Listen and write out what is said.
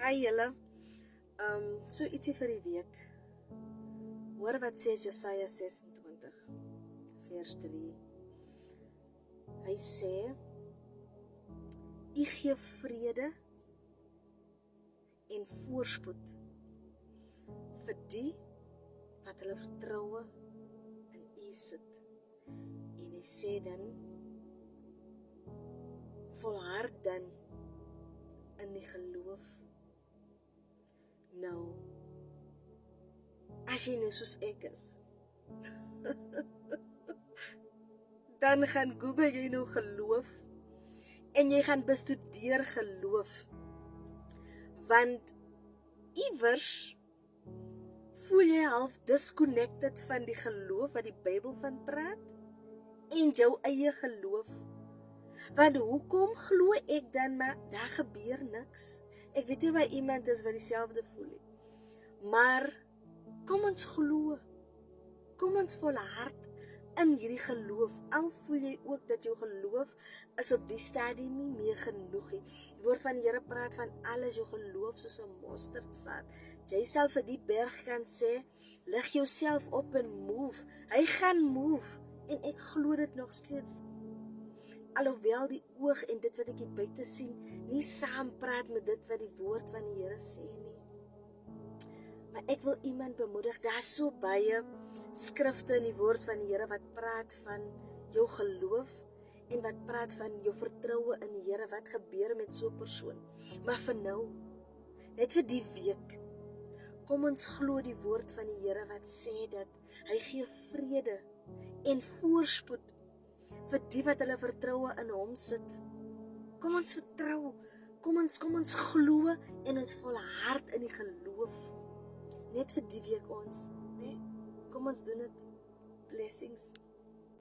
Hi julle, so ietsie vir die week. Hoor wat sê Jesaja 26 vers 3. Hy sê, U gee vrede en voorspoed vir die wat hulle vertroue in U sit. En hy sê dan, volhard dan in die geloof. Nou, as jy nou soos ek is, dan gaan Google jy nou geloof en jy gaan bestudeer geloof. Want iewers voel jy half disconnected van die geloof wat die Bybel van praat en jou eie geloof. Want hoekom glo ek dan maar daar gebeur niks? Ek weet nie waar iemand is wat dieselfde voel nie. Maar kom ons glo. Kom ons volhard in hierdie geloof. Al voel jy ook dat jou geloof is op die stadium nie meer genoeg nie. Die woord van die Here praat van alles jou geloof soos 'n mosterdsaad. Jy sal vir die berg kan sê, lig jouself op en move. Hy gaan move en ek glo dit nog steeds. Alhoewel die oog en dit wat ek hier buite sien, nie saam praat met dit wat die woord van die Here sê nie. Maar ek wil iemand bemoedig, daar is so baie skrifte in die woord van die Here wat praat van jou geloof en wat praat van jou vertroue in die Here, wat gebeur met so 'n persoon. Maar vir nou, net vir die week, kom ons glo die woord van die Here wat sê dat hy gee vrede en voorspoed vir die wat hulle vertroue in hom sit. Kom ons vertrou, kom ons glo en ons volhard in die geloof. Net vir die week ons, né? Kom ons doen dit. Blessings.